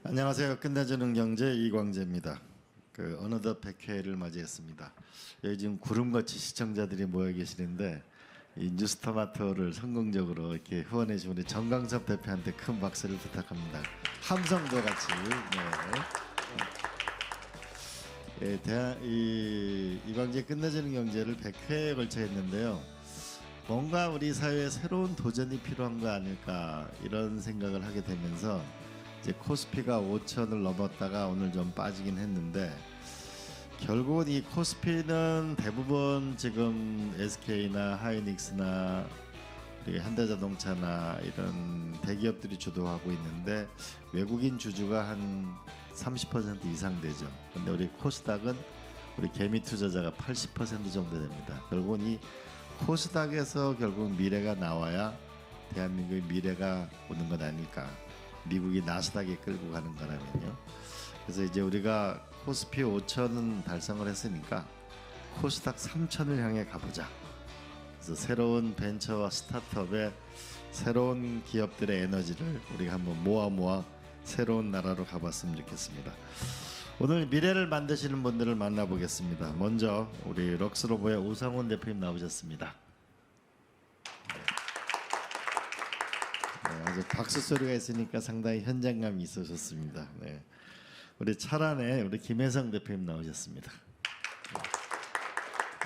안녕하세요. 끝내주는 경제 이광재입니다. 어느덧 100회를 맞이했습니다. 여기 지금 구름같이 시청자들이 모여 계시는데 이 뉴스토마토를 성공적으로 이렇게 후원해 주신 우리 정강섭 대표한테 큰 박수를 부탁합니다. 함성도 같이. 이광재 끝내주는 경제를 100회에 걸쳐 했는데요. 뭔가 우리 사회에 새로운 도전이 필요한 거 아닐까 이런 생각을 하게 되면서 이제 코스피가 5천을 넘었다가 오늘 좀 빠지긴 했는데 결국은 이 코스피는 대부분 지금 SK나 하이닉스나 우리 현대자동차나 이런 대기업들이 주도하고 있는데 외국인 주주가 한 30% 이상 되죠. 근데 우리 코스닥은 우리 개미 투자자가 80% 정도 됩니다. 결국은 이 코스닥에서 결국 미래가 나와야 대한민국의 미래가 오는 것 아닐까. 미국이 나스닥에 끌고 가는 거라면요. 그래서 이제 우리가 코스피 5천은 달성을 했으니까 코스닥 3천을 향해 가보자. 그래서 새로운 벤처와 스타트업의 새로운 기업들의 에너지를 우리가 한번 모아 새로운 나라로 가봤으면 좋겠습니다. 오늘 미래를 만드시는 분들을 만나보겠습니다. 먼저 우리 럭스로보의 오상훈 대표님 나오셨습니다. 아주 박수 소리가 있으니까 상당히 현장감이 있으셨습니다. 네. 우리 철안의 우리 김혜성 대표님 나오셨습니다.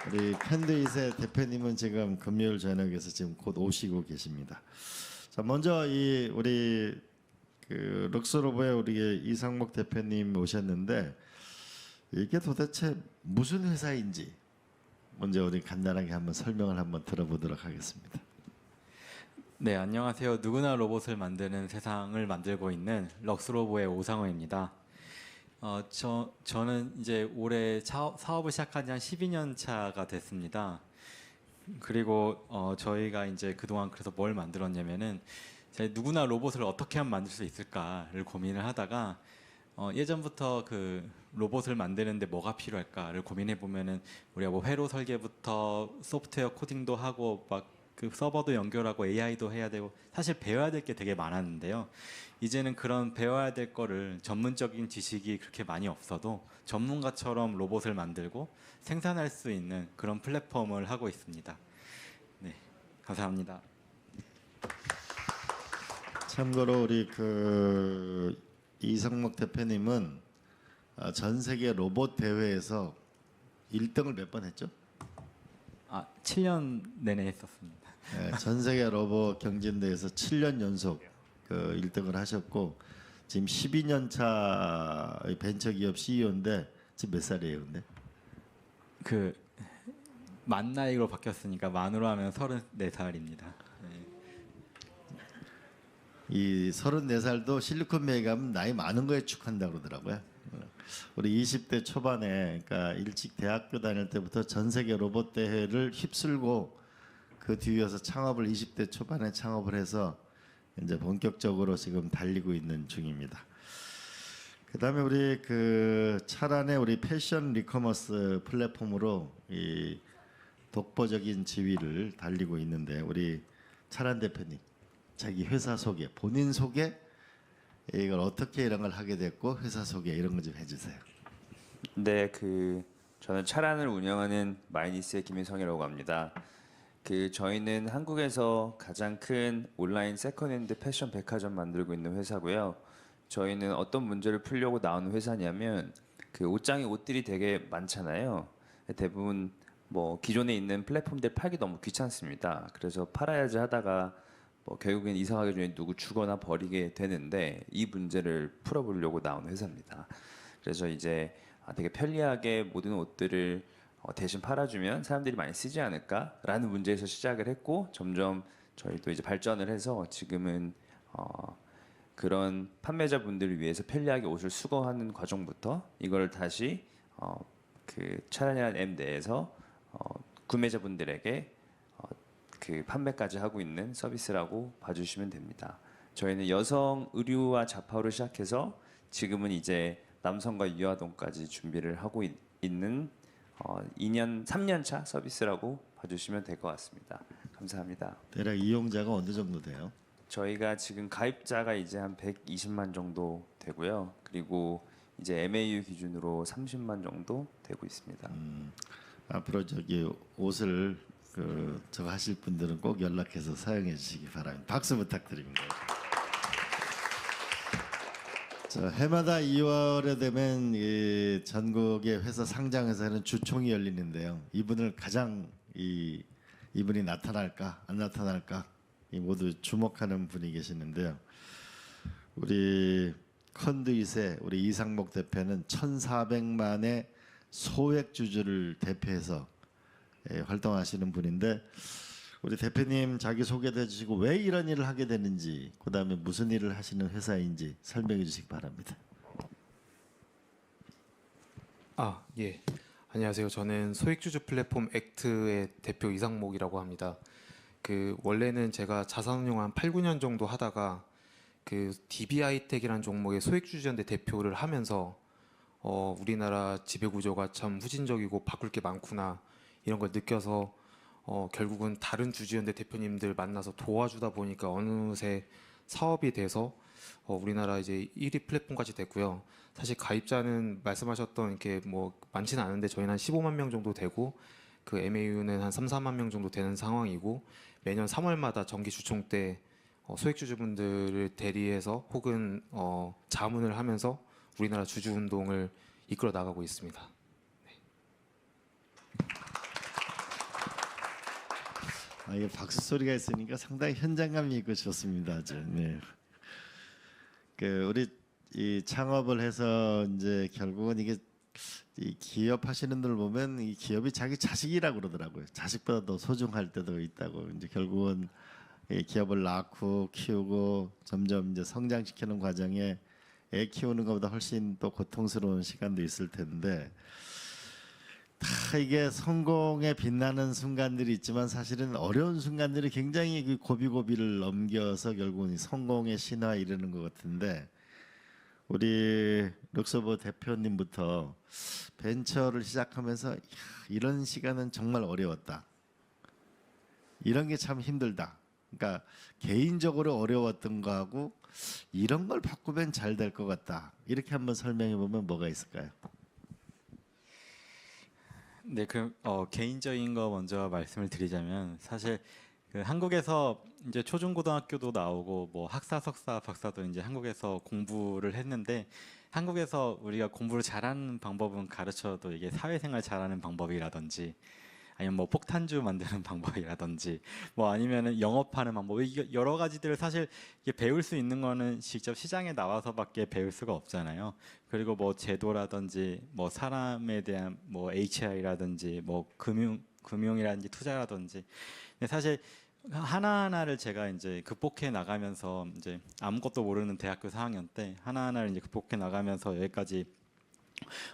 우리 캔드잇의 대표님은 지금 금요일 저녁에서 지금 곧 오시고 계십니다. 자, 먼저 우리 럭스로보의 우리 이상목 대표님 오셨는데 이게 도대체 무슨 회사인지 먼저 우리 간단하게 한번 설명을 한번 들어보도록 하겠습니다. 네, 안녕하세요. 누구나 로봇을 만드는 세상을 만들고 있는 럭스로보의 오상호입니다. 저는 이제 올해 사업을 시작한 지 한 12년 차가 됐습니다. 그리고 저희가 이제 그동안 그래서 뭘 만들었냐면은 누구나 로봇을 어떻게 하면 만들 수 있을까를 고민을 하다가 예전부터 그 로봇을 만드는데 뭐가 필요할까를 고민해 보면은 우리가 뭐 회로 설계부터 소프트웨어 코딩도 하고 막 그 서버도 연결하고 AI도 해야 되고 사실 배워야 될 게 되게 많았는데요. 이제는 그런 배워야 될 거를 전문적인 지식이 그렇게 많이 없어도 전문가처럼 로봇을 만들고 생산할 수 있는 그런 플랫폼을 하고 있습니다. 네, 감사합니다. 참고로 우리 이성목 대표님은 전 세계 로봇 대회에서 1등을 몇 번 했죠? 7년 내내 했었습니다. 네, 전 세계 로봇 경진대회에서 7년 연속 1등을 하셨고 지금 12년 차 벤처기업 CEO인데 지금 몇 살이에요, 근데? 만 나이로 바뀌었으니까 만으로 하면 34살입니다. 이 34살도 실리콘밸리 가면 나이 많은 거에 축한다 그러더라고요. 우리 20대 초반에 그러니까 일찍 대학교 다닐 때부터 전 세계 로봇 대회를 휩쓸고 그 뒤에서 창업을 20대 초반에 창업을 해서 이제 본격적으로 지금 달리고 있는 중입니다. 그다음에 우리 차란의 우리 패션 리커머스 플랫폼으로 이 독보적인 지위를 달리고 있는데 우리 차란 대표님 자기 회사 소개, 본인 소개, 이걸 어떻게 이런 걸 하게 됐고 회사 소개 이런 거 좀 해주세요. 네, 저는 차란을 운영하는 마이니스의 김혜성이라고 합니다. 저희는 한국에서 가장 큰 온라인 세컨핸드 패션 백화점 만들고 있는 회사고요. 저희는 어떤 문제를 풀려고 나온 회사냐면 옷장에 옷들이 되게 많잖아요. 대부분 뭐 기존에 있는 플랫폼들 팔기 너무 귀찮습니다. 그래서 팔아야지 하다가 결국엔 이사 가기 전에 누구 주거나 버리게 되는데 이 문제를 풀어보려고 나온 회사입니다. 그래서 이제 되게 편리하게 모든 옷들을 대신 팔아주면 사람들이 많이 쓰지 않을까라는 문제에서 시작을 했고 점점 저희도 이제 발전을 해서 지금은 그런 판매자분들을 위해서 편리하게 옷을 수거하는 과정부터 이걸 다시 차란이라는 앱 내에서 구매자분들에게 판매까지 하고 있는 서비스라고 봐주시면 됩니다. 저희는 여성 의류와 자파로 시작해서 지금은 이제 남성과 유아동까지 준비를 하고 있는 3년 차 서비스라고 봐주시면 될 것 같습니다. 감사합니다. 대략 이용자가 어느 정도 돼요? 저희가 지금 가입자가 이제 한 120만 정도 되고요. 그리고 이제 MAU 기준으로 30만 정도 되고 있습니다. 앞으로 저기 옷을 저거 하실 분들은 꼭 연락해서 사용해 주시기 바랍니다. 박수 부탁드립니다. 자, 해마다 2월에 되면 이 전국의 회사 상장회사는 주총이 열리는데요. 이분을 가장 이분이 나타날까 안 나타날까 이 모두 주목하는 분이 계시는데요. 우리 컨듀잇의 우리 이상목 대표는 1,400만의 소액 주주를 대표해서 활동하시는 분인데 우리 대표님 자기 소개해 주시고 왜 이런 일을 하게 되는지 그다음에 무슨 일을 하시는 회사인지 설명해 주시기 바랍니다. 예. 안녕하세요. 저는 소액주주 플랫폼 액트의 대표 이상목이라고 합니다. 원래는 제가 자산운용 한 8, 9년 정도 하다가 DB하이텍이라는 종목의 소액주주연대 대표를 하면서 우리나라 지배구조가 참 후진적이고 바꿀 게 많구나 이런 걸 느껴서 결국은 다른 주주연대 대표님들 만나서 도와주다 보니까 어느새 사업이 돼서 우리나라 이제 1위 플랫폼까지 됐고요. 사실 가입자는 말씀하셨던 이렇게 뭐 많지는 않은데 저희는 한 15만 명 정도 되고 MAU는 한 3, 4만 명 정도 되는 상황이고 매년 3월마다 정기 주총 때 소액주주분들을 대리해서 혹은 자문을 하면서 우리나라 주주 운동을 이끌어 나가고 있습니다. 이게 박수 소리가 있으니까 상당히 현장감이 있고 좋습니다. 아주. 네. 우리 이 창업을 해서 이제 결국은 이게 이 기업 하시는 분들 보면 이 기업이 자기 자식이라고 그러더라고요. 자식보다 더 소중할 때도 있다고. 이제 결국은 이 기업을 낳고 키우고 점점 이제 성장시키는 과정에 애 키우는 것보다 훨씬 또 고통스러운 시간도 있을 텐데 다 이게 성공에 빛나는 순간들이 있지만 사실은 어려운 순간들이 굉장히 그 고비고비를 넘겨서 결국은 이 성공의 신화에 이르는 것 같은데 우리 룩서버 대표님부터 벤처를 시작하면서 이런 시간은 정말 어려웠다. 이런 게 참 힘들다. 그러니까 개인적으로 어려웠던 거하고 이런 걸 바꾸면 잘 될 것 같다. 이렇게 한번 설명해 보면 뭐가 있을까요? 네, 개인적인 거 먼저 말씀을 드리자면 사실 한국에서 이제 초중고등학교도 나오고 뭐 학사, 석사, 박사도 이제 한국에서 공부를 했는데 한국에서 우리가 공부를 잘하는 방법은 가르쳐도 이게 사회생활 잘하는 방법이라든지 아니면 뭐 폭탄주 만드는 방법이라든지 뭐 아니면은 영업하는 방법 이게 여러 가지들을 사실 이게 배울 수 있는 거는 직접 시장에 나와서밖에 배울 수가 없잖아요. 그리고 뭐 제도라든지 뭐 사람에 대한 뭐 HR이라든지 뭐 금융이라든지 투자라든지 근데 사실 하나하나를 제가 이제 극복해 나가면서 이제 아무것도 모르는 대학교 4학년 때 하나하나를 이제 극복해 나가면서 여기까지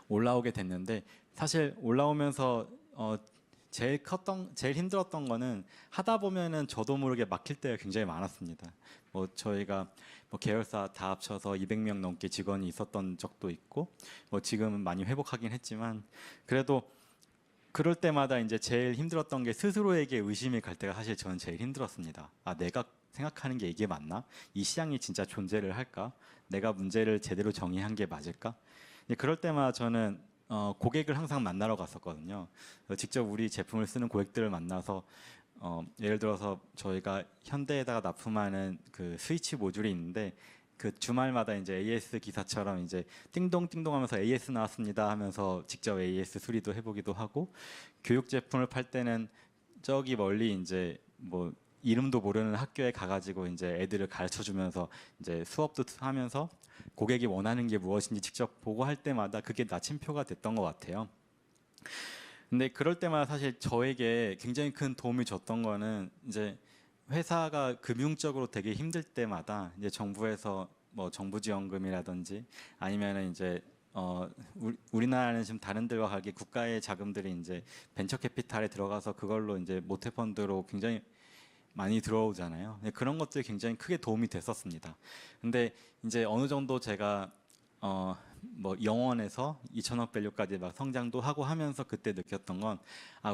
올라오게 됐는데 사실 올라오면서 제일 힘들었던 거는 하다 보면은 저도 모르게 막힐 때가 굉장히 많았습니다. 뭐 저희가 뭐 계열사 다 합쳐서 200명 넘게 직원이 있었던 적도 있고 뭐 지금은 많이 회복하긴 했지만 그래도 그럴 때마다 이제 제일 힘들었던 게 스스로에게 의심이 갈 때가 사실 저는 제일 힘들었습니다. 내가 생각하는 게 이게 맞나? 이 시장이 진짜 존재를 할까? 내가 문제를 제대로 정의한 게 맞을까? 그럴 때마다 저는 고객을 항상 만나러 갔었거든요. 직접 우리 제품을 쓰는 고객들을 만나서 예를 들어서 저희가 현대에다가 납품하는 그 스위치 모듈이 있는데 그 주말마다 이제 AS 기사처럼 이제 띵동띵동 하면서 AS 나왔습니다 하면서 직접 AS 수리도 해보기도 하고 교육 제품을 팔 때는 저기 멀리 이제 뭐 이름도 모르는 학교에 가가지고 이제 애들을 가르쳐 주면서 이제 수업도 하면서 고객이 원하는 게 무엇인지 직접 보고 할 때마다 그게 나침표가 됐던 것 같아요. 근데 그럴 때마다 사실 저에게 굉장히 큰 도움이 줬던 거는 이제 회사가 금융적으로 되게 힘들 때마다 이제 정부에서 뭐 정부 지원금이라든지 아니면은 이제 우리나라는 지금 다른 데와 다르게 국가의 자금들이 이제 벤처 캐피탈에 들어가서 그걸로 이제 모태 펀드로 굉장히 많이 들어오잖아요. 그런 것들이 굉장히 크게 도움이 됐었습니다. 근데 이제 어느 정도 제가 뭐 영원에서 2천억 밸류까지 막 성장도 하고 하면서 그때 느꼈던 건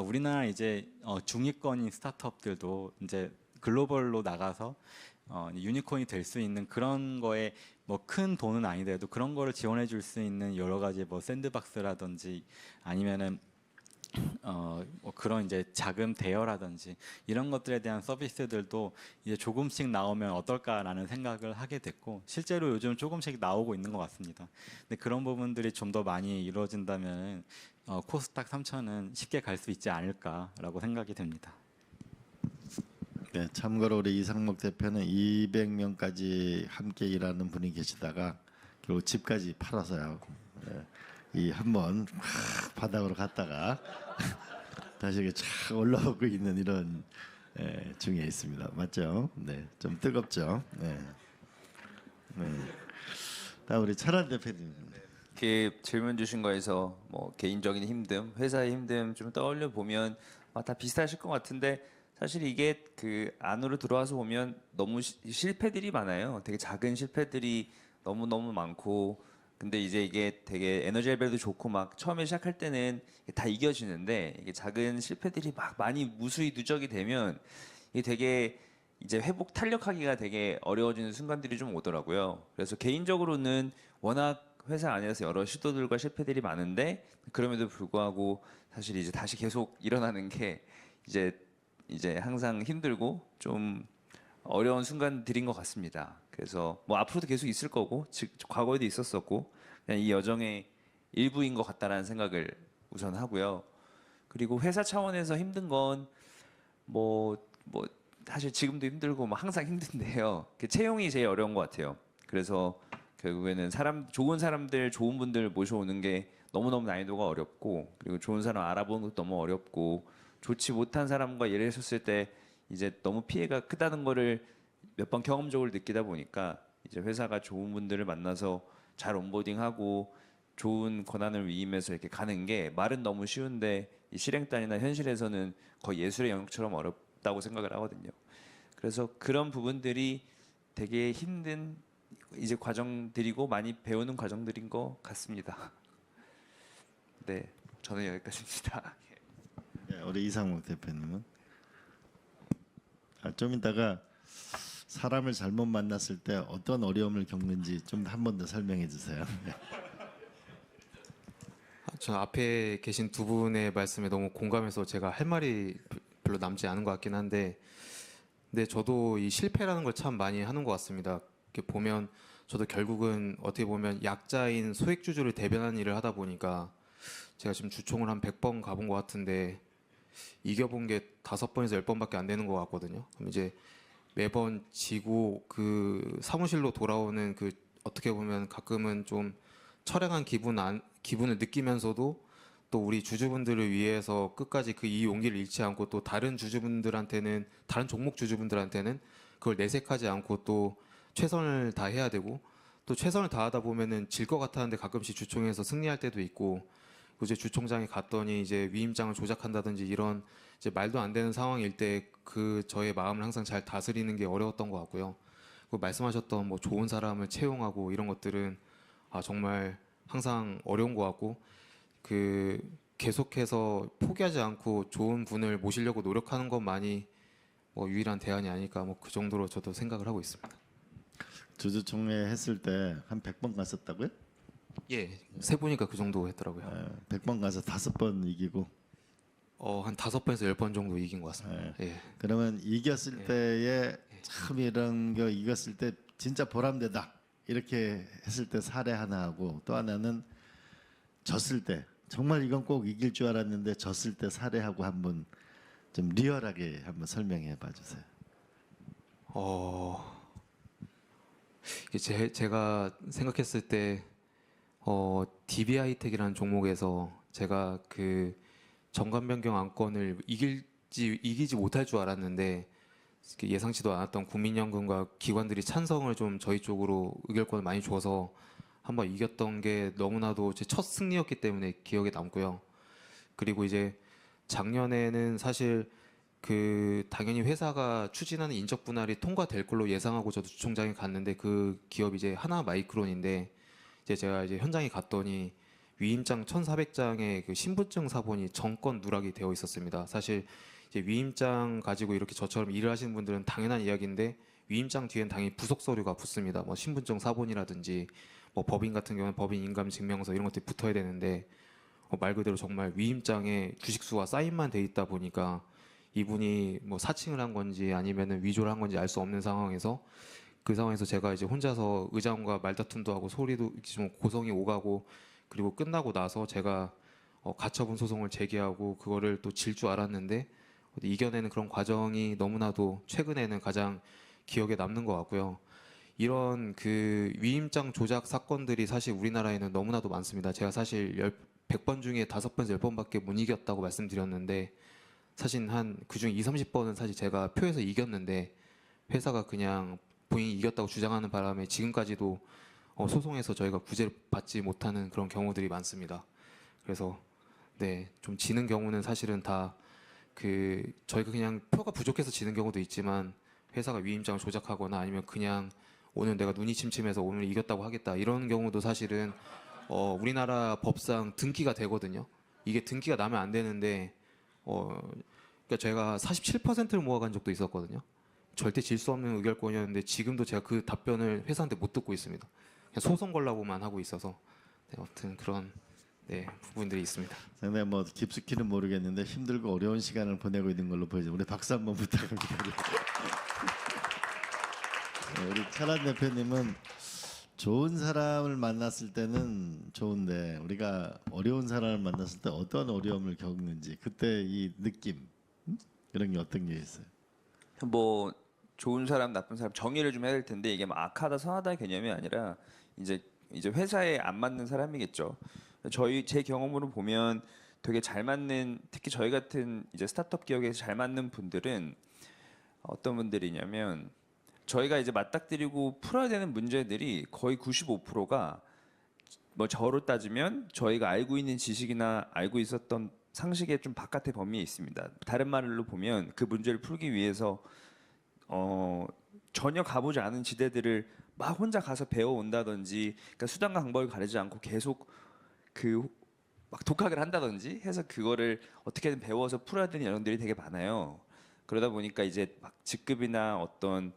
우리나라 이제 중위권인 스타트업들도 이제 글로벌로 나가서 유니콘이 될 수 있는 그런 거에 뭐 큰 돈은 아니더라도 그런 거를 지원해 줄 수 있는 여러 가지 뭐 샌드박스라든지 아니면은 뭐 그런 이제 자금 대여라든지 이런 것들에 대한 서비스들도 이제 조금씩 나오면 어떨까라는 생각을 하게 됐고 실제로 요즘 조금씩 나오고 있는 것 같습니다. 근데 그런 부분들이 좀 더 많이 이루어진다면 코스닥 3천은 쉽게 갈 수 있지 않을까라고 생각이 됩니다. 네, 참고로 우리 이상목 대표는 200명까지 함께 일하는 분이 계시다가 결국 집까지 팔아서요. 이 한번 바닥으로 갔다가 다시 이렇게 쫙 올라오고 있는 이런 중에 있습니다. 맞죠? 네, 좀 뜨겁죠. 네. 다음 우리 철환 대표님. 그 질문 주신 거에서 뭐 개인적인 힘듦, 회사의 힘듦 좀 떠올려 보면 다 비슷하실 것 같은데 사실 이게 그 안으로 들어와서 보면 너무 실패들이 많아요. 되게 작은 실패들이 너무 많고 근데 이제 이게 되게 에너지 레벨도 좋고 막 처음에 시작할 때는 다 이겨지는데 이게 작은 실패들이 막 많이 무수히 누적이 되면 이게 되게 이제 회복 탄력하기가 되게 어려워지는 순간들이 좀 오더라고요. 그래서 개인적으로는 워낙 회사 안에서 여러 시도들과 실패들이 많은데 그럼에도 불구하고 사실 이제 다시 계속 일어나는 게 이제 항상 힘들고 좀 어려운 순간들인 것 같습니다. 그래서 뭐 앞으로도 계속 있을 거고 과거에도 있었었고 그냥 이 여정의 일부인 것 같다라는 생각을 우선 하고요. 그리고 회사 차원에서 힘든 건 뭐 사실 지금도 힘들고 뭐 항상 힘든데요. 그 채용이 제일 어려운 것 같아요. 그래서 결국에는 좋은 사람들, 좋은 분들 모셔오는 게 너무너무 난이도가 어렵고 그리고 좋은 사람 알아보는 것도 너무 어렵고 좋지 못한 사람과 일을 했었을 때 이제 너무 피해가 크다는 거를 몇 번 경험적으로 느끼다 보니까 이제 회사가 좋은 분들을 만나서 잘 온보딩하고 좋은 권한을 위임해서 이렇게 가는 게 말은 너무 쉬운데 이 실행단이나 현실에서는 거의 예술의 영역처럼 어렵다고 생각을 하거든요. 그래서 그런 부분들이 되게 힘든 이제 과정들이고 많이 배우는 과정들인 것 같습니다. 네, 저는 여기까지입니다. 네, 우리 이상목 대표님은 좀 이따가 사람을 잘못 만났을 때 어떤 어려움을 겪는지 좀 한 번 더 설명해 주세요. 저 앞에 계신 두 분의 말씀에 너무 공감해서 제가 할 말이 별로 남지 않은 것 같긴 한데, 근데 저도 이 실패라는 걸 참 많이 하는 것 같습니다. 이렇게 보면 저도 결국은 어떻게 보면 약자인 소액주주를 대변하는 일을 하다 보니까 제가 지금 주총을 한 100번 가본 것 같은데 이겨본 게 5번에서 10번밖에 안 되는 것 같거든요. 그럼 이제 매번 지고 그 사무실로 돌아오는 그 어떻게 보면 가끔은 좀 처량한 기분을 느끼면서도 또 우리 주주분들을 위해서 끝까지 그 이 용기를 잃지 않고 또 다른 주주분들한테는 다른 종목 주주분들한테는 그걸 내색하지 않고 또 최선을 다해야 되고 또 최선을 다하다 보면은 질 것 같았는데 가끔씩 주총에서 승리할 때도 있고 이제 주총장에 갔더니 이제 위임장을 조작한다든지 이런 이제 말도 안 되는 상황일 때 그 저의 마음을 항상 잘 다스리는 게 어려웠던 것 같고요. 그 말씀하셨던 뭐 좋은 사람을 채용하고 이런 것들은 정말 항상 어려운 것 같고 그 계속해서 포기하지 않고 좋은 분을 모시려고 노력하는 것만이 뭐 유일한 대안이 아닐까 뭐 그 정도로 저도 생각을 하고 있습니다. 주주총회 했을 때 한 100번 갔었다고요? 예, 세 보니까 그 정도 했더라고요. 100번 가서 5번 이기고. 한 5번에서 10번 정도 이긴 것 같습니다. 예. 그러면 이겼을 때에 참 이런 거 이겼을 때 진짜 보람되다 이렇게 했을 때 사례 하나 하고 또 하나는 졌을 때 정말 이건 꼭 이길 줄 알았는데 졌을 때 사례하고 한번 좀 리얼하게 한번 설명해 봐 주세요. 이게 제가 생각했을 때 DB하이텍이라는 종목에서 제가 그 정관 변경 안건을 이기지 못할 줄 알았는데 예상치도 않았던 국민연금과 기관들이 찬성을 좀 저희 쪽으로 의결권을 많이 줘서 한번 이겼던 게 너무나도 제 첫 승리였기 때문에 기억에 남고요. 그리고 이제 작년에는 사실 그 당연히 회사가 추진하는 인적 분할이 통과될 걸로 예상하고 저도 주총장에 갔는데 그 기업이 이제 하나마이크론인데 이제 제가 이제 현장에 갔더니 위임장 1,400장의 그 신분증 사본이 정권 누락이 되어 있었습니다. 사실 이제 위임장 가지고 이렇게 저처럼 일을 하시는 분들은 당연한 이야기인데 위임장 뒤엔 당연히 부속 서류가 붙습니다. 뭐 신분증 사본이라든지 뭐 법인 같은 경우는 법인 인감 증명서 이런 것들이 붙어야 되는데 말 그대로 정말 위임장에 주식수와 사인만 돼 있다 보니까 이분이 뭐 사칭을 한 건지 아니면은 위조를 한 건지 알 수 없는 상황에서 그 상황에서 제가 이제 혼자서 의장과 말다툼도 하고 소리도 좀 고성이 오가고 그리고 끝나고 나서 제가 가처분 소송을 제기하고 그거를 또 질 줄 알았는데 이겨내는 그런 과정이 너무나도 최근에는 가장 기억에 남는 것 같고요. 이런 그 위임장 조작 사건들이 사실 우리나라에는 너무나도 많습니다. 제가 사실 100번 중에 5번에서 10번밖에 못 이겼다고 말씀드렸는데 사실 한 그중 2, 30번은 사실 제가 표에서 이겼는데 회사가 그냥 본인이 이겼다고 주장하는 바람에 지금까지도 소송에서 저희가 구제를 받지 못하는 그런 경우들이 많습니다. 그래서 네, 좀 지는 경우는 사실은 다 그 저희가 그냥 표가 부족해서 지는 경우도 있지만 회사가 위임장을 조작하거나 아니면 그냥 오늘 내가 눈이 침침해서 오늘 이겼다고 하겠다 이런 경우도 사실은 우리나라 법상 등기가 되거든요. 이게 등기가 나면 안 되는데 그러니까 제가 47%를 모아간 적도 있었거든요. 절대 질 수 없는 의결권이었는데 지금도 제가 그 답변을 회사한테 못 듣고 있습니다. 그냥 소송 걸라고만 하고 있어서 네, 아무튼 그런 네, 부분들이 있습니다. 상당히 뭐 깊숙이는 모르겠는데 힘들고 어려운 시간을 보내고 있는 걸로 보이죠. 우리 박수 한번 부탁합니다. 네, 우리 차란 대표님은 좋은 사람을 만났을 때는 좋은데 우리가 어려운 사람을 만났을 때 어떤 어려움을 겪는지 그때 이 느낌 이런 게 어떤 게 있어요? 뭐 좋은 사람, 나쁜 사람 정의를 좀 해야 될 텐데 이게 뭐 악하다, 선하다 개념이 아니라 이제 회사에 안 맞는 사람이겠죠. 제 경험으로 보면 되게 잘 맞는, 특히 저희 같은 이제 스타트업 기업에서 잘 맞는 분들은 어떤 분들이냐면 저희가 이제 맞닥뜨리고 풀어야 되는 문제들이 거의 95%가 뭐 저로 따지면 저희가 알고 있는 지식이나 알고 있었던 상식의 좀 바깥의 범위에 있습니다. 다른 말로 보면 그 문제를 풀기 위해서 전혀 가보지 않은 지대들을 막 혼자 가서 배워온다든지, 그러니까 수단과 방법을 가리지 않고 계속 막 독학을 한다든지 해서 그거를 어떻게든 배워서 풀어야 되는 연령들이 되게 많아요. 그러다 보니까 이제 막 직급이나 어떤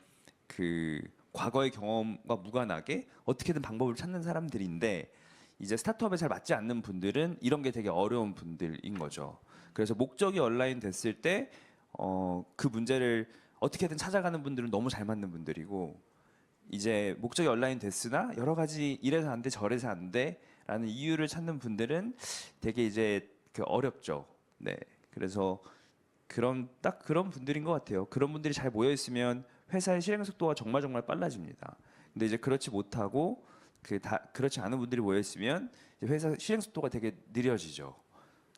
그 과거의 경험과 무관하게 어떻게든 방법을 찾는 사람들인데 이제 스타트업에 잘 맞지 않는 분들은 이런 게 되게 어려운 분들인 거죠. 그래서 목적이 얼라인 됐을 때 그 문제를 어떻게든 찾아가는 분들은 너무 잘 맞는 분들이고, 이제 목적이 얼라인 됐으나 여러 가지 이래서 안 돼 저래서 안 돼라는 이유를 찾는 분들은 되게 이제 어렵죠. 네, 그래서 딱 그런 분들인 것 같아요. 그런 분들이 잘 모여 있으면 회사의 실행 속도가 정말 빨라집니다. 근데 이제 그렇지 못하고 그렇지 않은 분들이 모여 있으면 회사 실행 속도가 되게 느려지죠.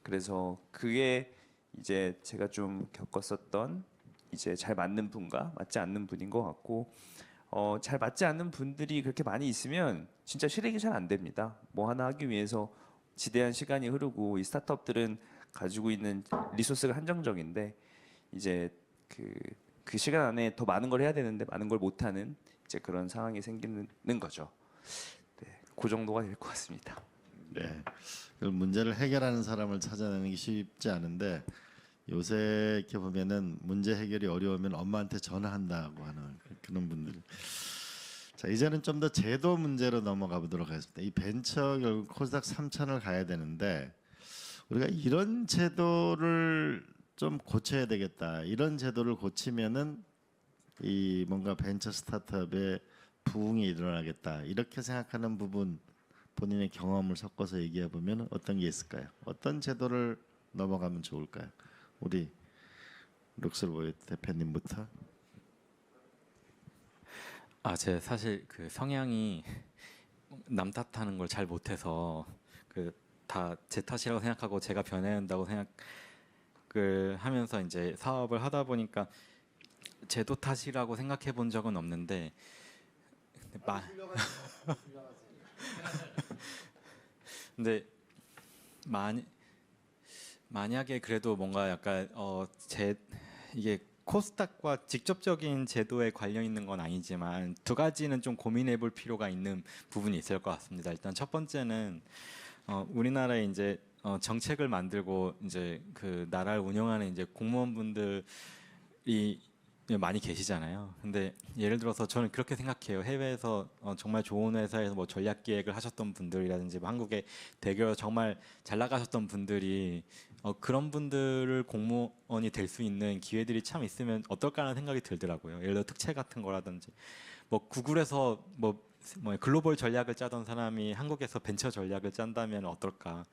그래서 그게 이제 제가 좀 겪었었던 이제 잘 맞는 분과 맞지 않는 분인 것 같고, 잘 맞지 않는 분들이 그렇게 많이 있으면 진짜 실행이 잘 안 됩니다. 뭐 하나 하기 위해서 지대한 시간이 흐르고, 이 스타트업들은 가지고 있는 리소스가 한정적인데 이제 그 시간 안에 더 많은 걸 해야 되는데 많은 걸 못 하는 이제 그런 상황이 생기는 거죠. 네, 그 정도가 될 것 같습니다. 네. 그 문제를 해결하는 사람을 찾아내는 게 쉽지 않은데 요새 이렇게 보면은 문제 해결이 어려우면 엄마한테 전화한다고 하는 그런 분들. 자, 이제는 좀 더 제도 문제로 넘어가 보도록 하겠습니다. 이 벤처 결국 코스닥 3천을 가야 되는데 우리가 이런 제도를 좀 고쳐야 되겠다. 이런 제도를 고치면은 이 뭔가 벤처 스타트업에 부흥이 일어나겠다. 이렇게 생각하는 부분, 본인의 경험을 섞어서 얘기해 보면 어떤 게 있을까요? 어떤 제도를 넘어가면 좋을까요? 우리 룩슬보이 대표님부터. 제 사실 그 성향이 남 탓하는 걸 잘 못해서 다 제 탓이라고 생각하고 제가 변해야 한다고 생각을 하면서 이제 사업을 하다 보니까 제도 탓이라고 생각해 본 적은 없는데 근데 만약에 그래도 뭔가 약간 이게 코스닥과 직접적인 제도에 관련 있는 건 아니지만 두 가지는 좀 고민해 볼 필요가 있는 부분이 있을 것 같습니다. 일단 첫 번째는 우리나라에 이제 정책을 만들고 이제 그 나라를 운영하는 이제 공무원분들이 많이 계시잖아요. 근데 예를 들어서 저는 그렇게 생각해요. 해외에서 정말 좋은 회사에서 뭐 전략 기획을 하셨던 분들이라든지 뭐 한국의 대기업에서 정말 잘 나가셨던 분들이 그런 분들을 공무원이 될 수 있는 기회들이 참 있으면 어떨까라는 생각이 들더라고요. 예를 들어 특채 같은 거라든지 뭐 구글에서 뭐 글로벌 전략을 짜던 사람이 한국에서 벤처 전략을 짠다면 어떨까?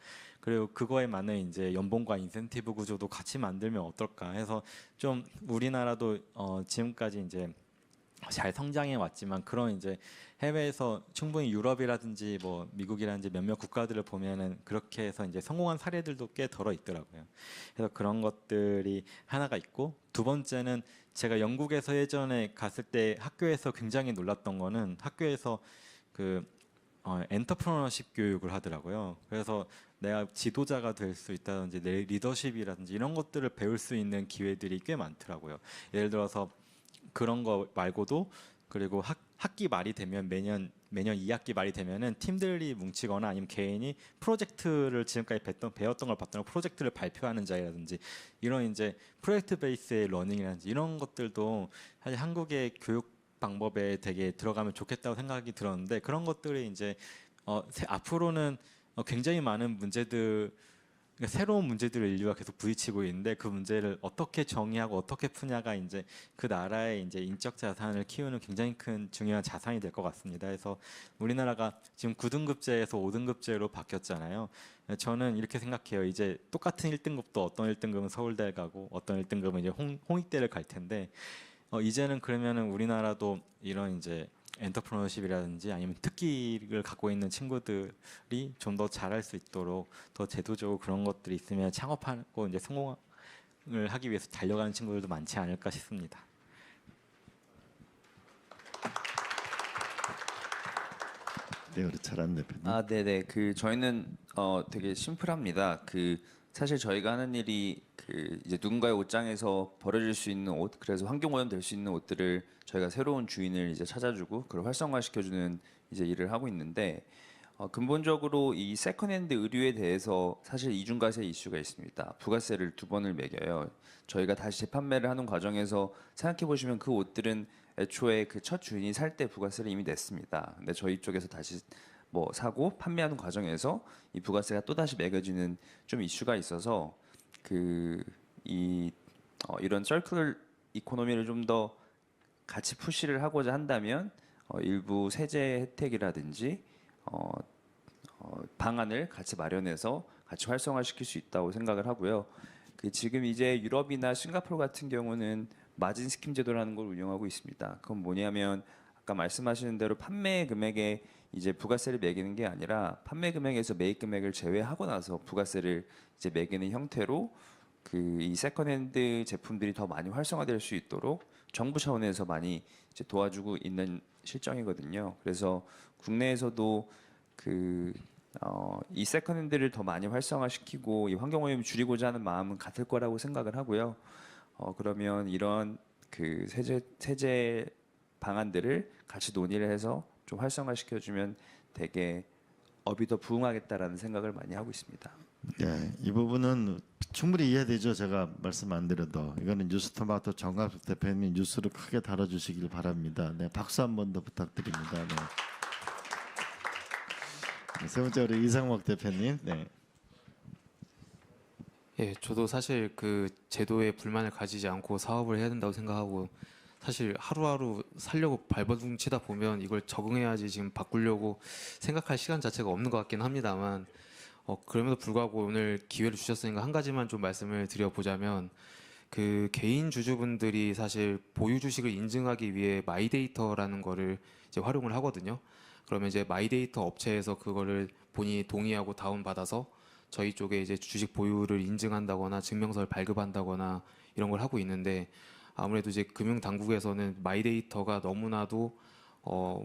그리고 그거에 맞는 이제 연봉과 인센티브 구조도 같이 만들면 어떨까 해서 좀 우리나라도 지금까지 이제 잘 성장해 왔지만 그런 이제 해외에서 충분히 유럽이라든지 뭐 미국이라든지 몇몇 국가들을 보면은 그렇게 해서 이제 성공한 사례들도 꽤 덜어 있더라고요. 그래서 그런 것들이 하나가 있고 두 번째는 제가 영국에서 예전에 갔을 때 학교에서 굉장히 놀랐던 거는 학교에서 그 엔터프러너십 교육을 하더라고요. 그래서 내가 지도자가 될 수 있다든지 내 리더십이라든지 이런 것들을 배울 수 있는 기회들이 꽤 많더라고요. 예를 들어서 그런 거 말고도 그리고 학기 말이 되면 매년 2학기 말이 되면은 팀들이 뭉치거나 아니면 개인이 프로젝트를 지금까지 배웠던 걸 봤던 프로젝트를 발표하는 자리라든지 이런 이제 프로젝트 베이스의 러닝이라든지 이런 것들도 사실 한국의 교육 방법에 되게 들어가면 좋겠다고 생각이 들었는데 그런 것들이 이제 앞으로는 굉장히 많은 문제들 그러니까 새로운 문제들을 인류가 계속 부딪히고 있는데 그 문제를 어떻게 정의하고 어떻게 푸냐가 이제 그 나라의 이제 인적 자산을 키우는 굉장히 큰 중요한 자산이 될 것 같습니다. 그래서 우리나라가 지금 9등급제에서 5등급제로 바뀌었잖아요. 저는 이렇게 생각해요. 이제 똑같은 1등급도 어떤 1등급은 서울대 가고 어떤 1등급은 이제 홍익대를 갈 텐데 이제는 그러면은 우리나라도 이런 이제 엔터프레너십이라든지 아니면 특기를 갖고 있는 친구들이 좀 더 잘할 수 있도록 더 제도적으로 그런 것들이 있으면 창업하고 이제 성공을 하기 위해서 달려가는 친구들도 많지 않을까 싶습니다. 네, 우리 차란 대표님. 아, 네네. 그 저희는 되게 심플합니다. 그 사실 저희가 하는 일이 그 이제 누군가의 옷장에서 버려질 수 있는 옷, 그래서 환경오염 될 수 있는 옷들을 저희가 새로운 주인을 이제 찾아주고 그걸 활성화시켜주는 이제 일을 하고 있는데 근본적으로 이 세컨핸드 의류에 대해서 사실 이중과세 이슈가 있습니다. 부가세를 2번을 매겨요. 저희가 다시 재판매를 하는 과정에서 생각해 보시면 그 옷들은 애초에 그 첫 주인이 살 때 부가세를 이미 냈습니다. 근데 저희 쪽에서 다시 뭐 사고 판매하는 과정에서 이 부가세가 또 다시 매겨지는 좀 이슈가 있어서 이런 서큘러 이코노미를 좀 더 같이 푸시를 하고자 한다면 일부 세제 혜택이라든지 방안을 같이 마련해서 같이 활성화시킬 수 있다고 생각을 하고요. 그 지금 이제 유럽이나 싱가포르 같은 경우는 마진 스킴 제도라는 걸 운영하고 있습니다. 그건 뭐냐면 아까 말씀하시는 대로 판매 금액에 이제 부가세를 매기는 게 아니라 판매 금액에서 매입 금액을 제외하고 나서 부가세를 이제 매기는 형태로 이 세컨핸드 제품들이 더 많이 활성화될 수 있도록 정부 차원에서 많이 이제 도와주고 있는 실정이거든요. 그래서 국내에서도 이 세컨핸드를 더 많이 활성화시키고 이 환경오염을 줄이고자 하는 마음은 같을 거라고 생각을 하고요. 그러면 이런 그 세제 방안들을 같이 논의를 해서 좀 활성화시켜주면 되게 업이 더 부응하겠다라는 생각을 많이 하고 있습니다. 네, 이 부분은 충분히 이해되죠. 제가 말씀 안 드려도 이거는 뉴스토마토 정갑석 대표님 뉴스를 크게 다뤄주시길 바랍니다. 네, 박수 한 번 더 부탁드립니다. 네. 세 번째 우리 이상목 대표님. 네. 예, 저도 사실 그 제도에 불만을 가지지 않고 사업을 해야 된다고 생각하고 사실 하루하루 살려고 발버둥 치다 보면 이걸 적응해야지 지금 바꾸려고 생각할 시간 자체가 없는 것 같긴 합니다만 그럼에도 불구하고 오늘 기회를 주셨으니까 한 가지만 좀 말씀을 드려보자면 그 개인 주주분들이 사실 보유 주식을 인증하기 위해 마이데이터라는 거를 이제 활용을 하거든요. 그러면 이제 마이데이터 업체에서 그거를 본인이 동의하고 다운받아서 저희 쪽에 이제 주식 보유를 인증한다거나 증명서를 발급한다거나 이런 걸 하고 있는데 아무래도 이제 금융 당국에서는 마이데이터가 너무나도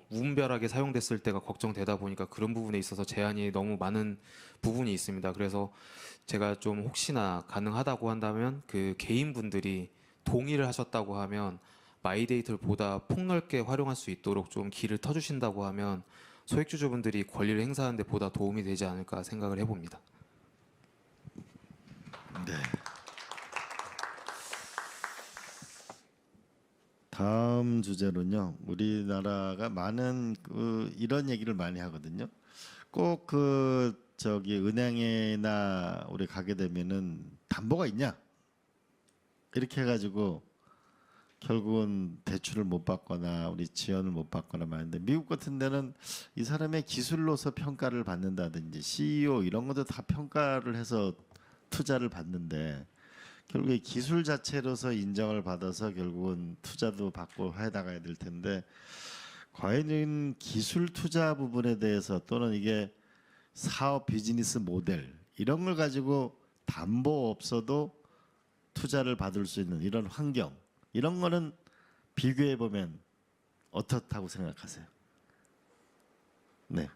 무분별하게 사용됐을 때가 걱정되다 보니까 그런 부분에 있어서 제한이 너무 많은 부분이 있습니다. 그래서 제가 좀 혹시나 가능하다고 한다면 그 개인분들이 동의를 하셨다고 하면 마이데이터를 보다 폭넓게 활용할 수 있도록 좀 길을 터주신다고 하면 소액주주분들이 권리를 행사하는 데 보다 도움이 되지 않을까 생각을 해봅니다. 네. 다음 주제로는요. 우리나라가 많은 이런 얘기를 많이 하거든요. 꼭 저기 은행이나 우리 가게 되면은 담보가 있냐? 이렇게 해가지고 결국은 대출을 못 받거나 우리 지원을 못 받거나 말인데, 미국 같은 데는 이 사람의 기술로서 평가를 받는다든지 CEO 이런 것도 다 평가를 해서 투자를 받는데, 결국에 기술 자체로서 인정을 받아서 결국은 투자도 받고 해 나가야 될 텐데, 과연 기술 투자 부분에 대해서 또는 이게 사업 비즈니스 모델 이런 걸 가지고 담보 없어도 투자를 받을 수 있는 이런 환경, 이런 거는 비교해 보면 어떻다고 생각하세요? 네.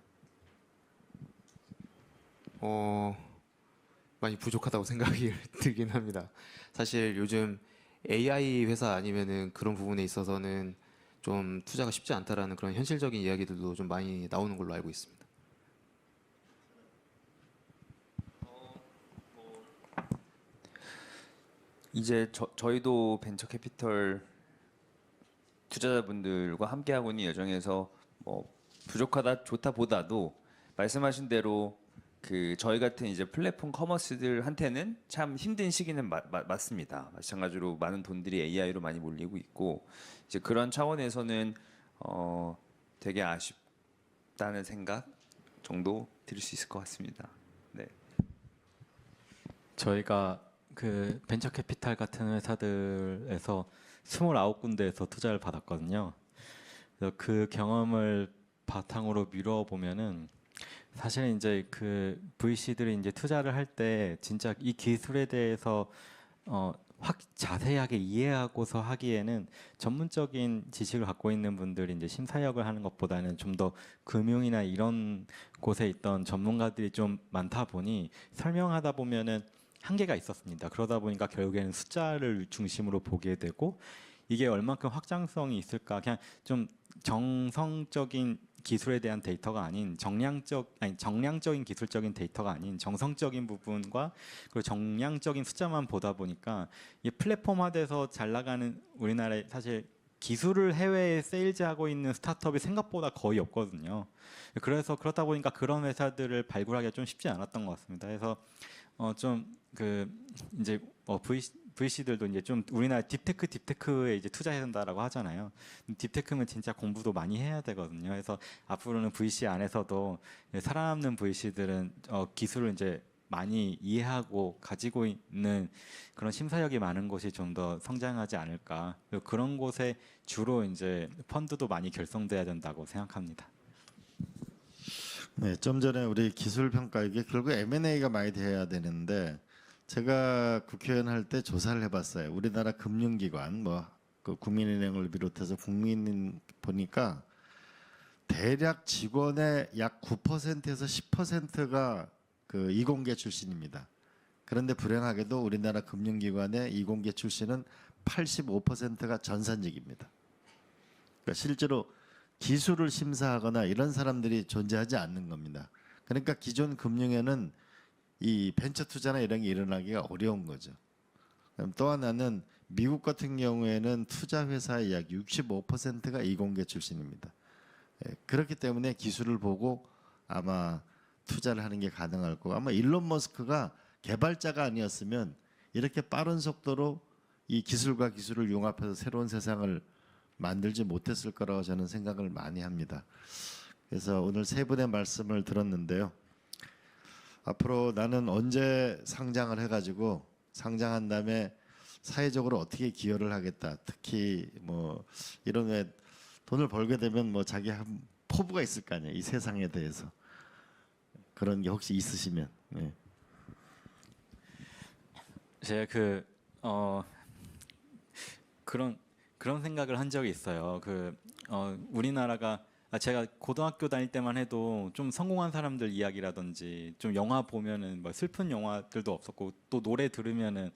많이 부족하다고 생각이 들긴 합니다. 사실 요즘 AI 회사 아니면은 그런 부분에 있어서는 좀 투자가 쉽지 않다라는 그런 현실적인 이야기들도 좀 많이 나오는 걸로 알고 있습니다. 이제 저희도 벤처 캐피털 투자자분들과 함께 하고 있는 여정에서 뭐 부족하다 좋다 보다도 말씀하신 대로 그 저희 같은 이제 플랫폼 커머스들한테는 참 힘든 시기는 맞습니다. 마찬가지로 많은 돈들이 AI로 많이 몰리고 있고, 이제 그런 차원에서는 되게 아쉽다는 생각 정도 드릴 수 있을 것 같습니다. 네. 저희가 그 벤처 캐피탈 같은 회사들에서 29군데에서 투자를 받았거든요. 그래서 그 경험을 바탕으로 미뤄 보면은 사실은 이제 그 VC들이 이제 투자를 할 때 진짜 이 기술에 대해서 확 자세하게 이해하고서 하기에는 전문적인 지식을 갖고 있는 분들이 이제 심사역을 하는 것보다는 좀 더 금융이나 이런 곳에 있던 전문가들이 좀 많다 보니 설명하다 보면은 한계가 있었습니다. 그러다 보니까 결국에는 숫자를 중심으로 보게 되고, 이게 얼만큼 확장성이 있을까, 그냥 좀 정성적인 기술에 대한 데이터가 아닌 정량적인 기술적인 데이터가 아닌 정성적인 부분과 그리고 정량적인 숫자만 보다 보니까 이 플랫폼화돼서 잘 나가는 우리나라에 사실 기술을 해외에 세일즈하고 있는 스타트업이 생각보다 거의 없거든요. 그래서 그렇다 보니까 그런 회사들을 발굴하기가 좀 쉽지 않았던 것 같습니다. 그래서 좀 그 이제 VC들도 이제 좀 우리나라 딥테크에 이제 투자해야 된다라고 하잖아요. 딥테크면 진짜 공부도 많이 해야 되거든요. 그래서 앞으로는 VC 안에서도 살아남는 VC들은 기술을 이제 많이 이해하고 가지고 있는 그런 심사역이 많은 곳이 좀 더 성장하지 않을까. 그런 곳에 주로 이제 펀드도 많이 결성돼야 된다고 생각합니다. 네, 좀 전에 우리 기술 평가 이게 결국 M&A가 많이 돼야 되는데, 제가 국회의원 할 때 조사를 해봤어요. 우리나라 금융기관 그 국민은행을 비롯해서 국민 보니까 대략 직원의 약 9%에서 10%가 그 이공계 출신입니다. 그런데 불행하게도 우리나라 금융기관의 이공계 출신은 85%가 전산직입니다. 그러니까 실제로 기술을 심사하거나 이런 사람들이 존재하지 않는 겁니다. 그러니까 기존 금융에는 이 벤처 투자나 이런 게 일어나기가 어려운 거죠. 그럼 또 하나는 미국 같은 경우에는 투자 회사의 약 65%가 이공계 출신입니다. 그렇기 때문에 기술을 보고 아마 투자를 하는 게 가능할 거고, 아마 일론 머스크가 개발자가 아니었으면 이렇게 빠른 속도로 이 기술과 기술을 융합해서 새로운 세상을 만들지 못했을 거라고 저는 생각을 많이 합니다. 그래서 오늘 세 분의 말씀을 들었는데요. 앞으로 나는 언제 상장을 해가지고 상장한 다음에 사회적으로 어떻게 기여를 하겠다. 특히 뭐 이런 왜 돈을 벌게 되면 뭐 자기 한 포부가 있을 거 아니에요. 이 세상에 대해서. 그런 게 혹시 있으시면. 네. 제가 그런 생각을 한 적이 있어요. 우리나라가 제가 고등학교 다닐 때만 해도 좀 성공한 사람들 이야기라든지 좀 영화 보면은 뭐 슬픈 영화들도 없었고, 또 노래 들으면은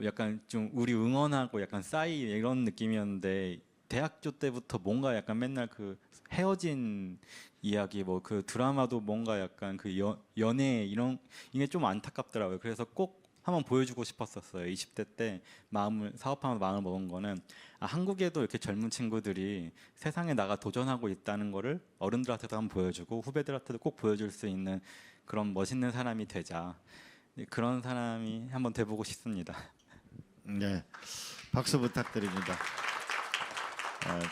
약간 좀 우리 응원하고 약간 싸이 이런 느낌이었는데, 대학교 때부터 뭔가 약간 맨날 그 헤어진 이야기 그 드라마도 뭔가 약간 연애 이런 이게 좀 안타깝더라고요. 그래서 꼭 한번 보여주고 싶었었어요. 20대 때 사업하면서 마음을 먹은 거는 한국에도 이렇게 젊은 친구들이 세상에 나가 도전하고 있다는 거를 어른들한테도 한번 보여주고 후배들한테도 꼭 보여줄 수 있는 그런 멋있는 사람이 되자. 그런 사람이 한번 돼보고 싶습니다. 네, 박수 부탁드립니다.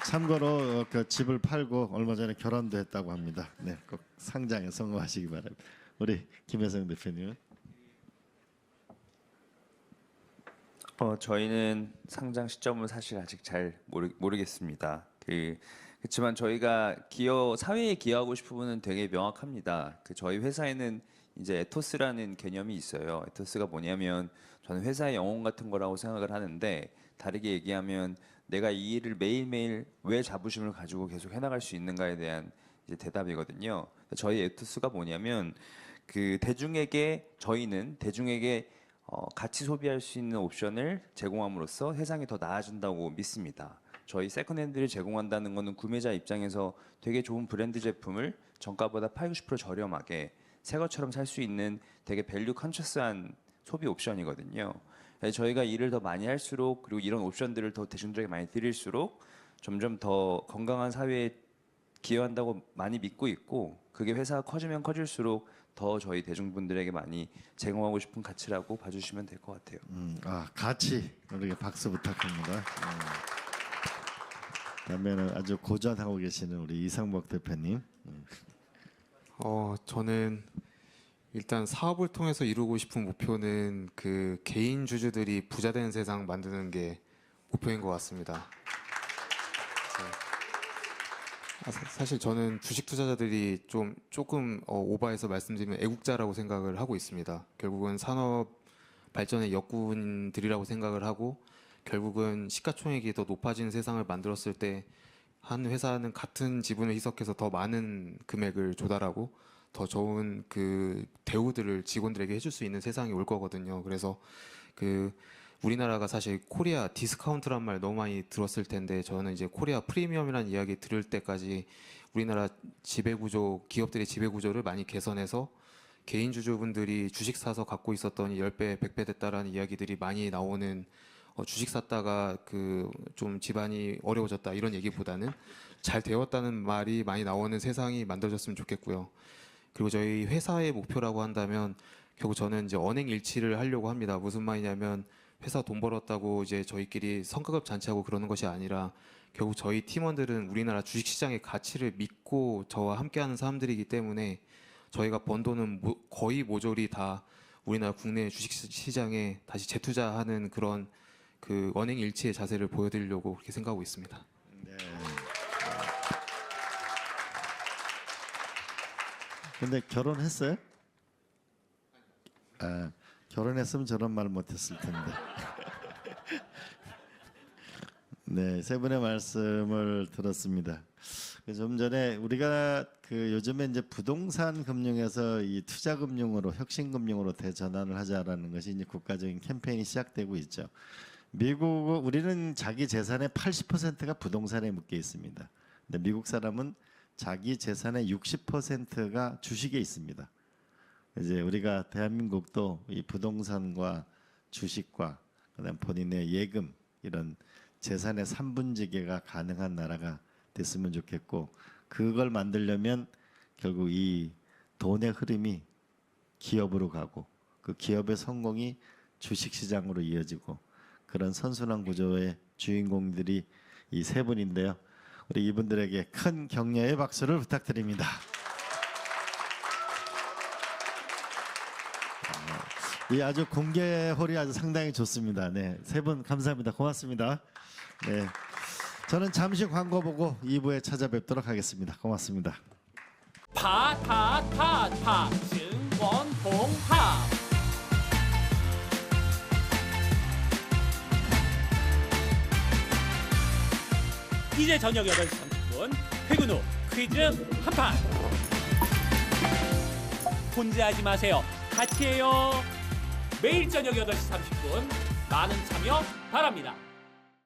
참고로 그 집을 팔고 얼마 전에 결혼도 했다고 합니다. 네, 꼭 상장에 성공하시기 바랍니다. 우리 김혜성 대표님은? 저희는 상장 시점은 사실 아직 잘 모르겠습니다. 그렇지만 저희가 사회에 기여하고 싶은 부분은 되게 명확합니다. 저희 회사에는 이제 에토스라는 개념이 있어요. 에토스가 뭐냐면 저는 회사의 영혼 같은 거라고 생각을 하는데, 다르게 얘기하면 내가 이 일을 매일매일 왜 자부심을 가지고 계속 해나갈 수 있는가에 대한 이제 대답이거든요. 저희 에토스가 뭐냐면 저희는 대중에게 같이 소비할 수 있는 옵션을 제공함으로써 세상이 더 나아진다고 믿습니다. 저희 세컨핸드를 제공한다는 것은 구매자 입장에서 되게 좋은 브랜드 제품을 정가보다 80~90% 저렴하게 새 것처럼 살 수 있는 되게 밸류 컨셔스한 소비 옵션이거든요. 저희가 일을 더 많이 할수록, 그리고 이런 옵션들을 더 대중들에게 많이 드릴수록 점점 더 건강한 사회에 기여한다고 많이 믿고 있고, 그게 회사가 커지면 커질수록 더 저희 대중분들에게 많이 제공하고 싶은 가치라고 봐주시면 될 것 같아요. 가치, 우리가 박수 부탁합니다. 그다음에는 아주 고전하고 계시는 우리 이상복 대표님. 저는 일단 사업을 통해서 이루고 싶은 목표는 그 개인 주주들이 부자 되는 세상 만드는 게 목표인 것 같습니다. 사실 저는 주식 투자자들이 조금 오버해서 말씀드리면 애국자라고 생각을 하고 있습니다. 결국은 산업 발전의 역군들이라고 생각을 하고, 결국은 시가총액이 더 높아지는 세상을 만들었을 때 한 회사는 같은 지분을 희석해서 더 많은 금액을 조달하고 더 좋은 그 대우들을 직원들에게 해줄 수 있는 세상이 올 거거든요. 그래서 우리나라가 사실 코리아 디스카운트란 말 너무 많이 들었을 텐데, 저는 이제 코리아 프리미엄이라는 이야기 들을 때까지 우리나라 지배구조, 기업들의 지배구조를 많이 개선해서 개인 주주분들이 주식 사서 갖고 있었더니 10배, 100배 됐다라는 이야기들이 많이 나오는, 주식 샀다가 좀 집안이 어려워졌다 이런 얘기보다는 잘 되었다는 말이 많이 나오는 세상이 만들어졌으면 좋겠고요. 그리고 저희 회사의 목표라고 한다면 결국 저는 이제 언행일치를 하려고 합니다. 무슨 말이냐면 회사 돈 벌었다고 이제 저희끼리 성과급 잔치하고 그러는 것이 아니라, 결국 저희 팀원들은 우리나라 주식시장의 가치를 믿고 저와 함께하는 사람들이기 때문에 저희가 번 돈은 거의 모조리 다 우리나라 국내 주식시장에 다시 재투자하는 그런 언행일치의 자세를 보여드리려고 그렇게 생각하고 있습니다. 네. 근데 결혼했어요? 결혼했으면 저런 말 못했을 텐데. 네, 세 분의 말씀을 들었습니다. 좀 전에 우리가 요즘에 이제 부동산 금융에서 이 투자 금융으로, 혁신 금융으로 대전환을 하자라는 것이 이제 국가적인 캠페인이 시작되고 있죠. 우리는 자기 재산의 80%가 부동산에 묶여 있습니다. 근데 미국 사람은 자기 재산의 60%가 주식에 있습니다. 이제 우리가 대한민국도 이 부동산과 주식과 그다음 본인의 예금, 이런 재산의 3분지계가 가능한 나라가 됐으면 좋겠고, 그걸 만들려면 결국 이 돈의 흐름이 기업으로 가고, 그 기업의 성공이 주식시장으로 이어지고, 그런 선순환 구조의 주인공들이 이 세 분인데요. 우리 이분들에게 큰 격려의 박수를 부탁드립니다. 이 아주 공개홀이 아주 상당히 좋습니다. 네, 세 분 감사합니다. 고맙습니다. 네, 저는 잠시 광고 보고 2부에 찾아뵙도록 하겠습니다. 고맙습니다. 증권봉합 이제 저녁 8시 30분 퇴근 후 퀴즈 한판. 혼자 하지 마세요. 같이 해요. 매일 저녁 8시 30분 많은 참여 바랍니다.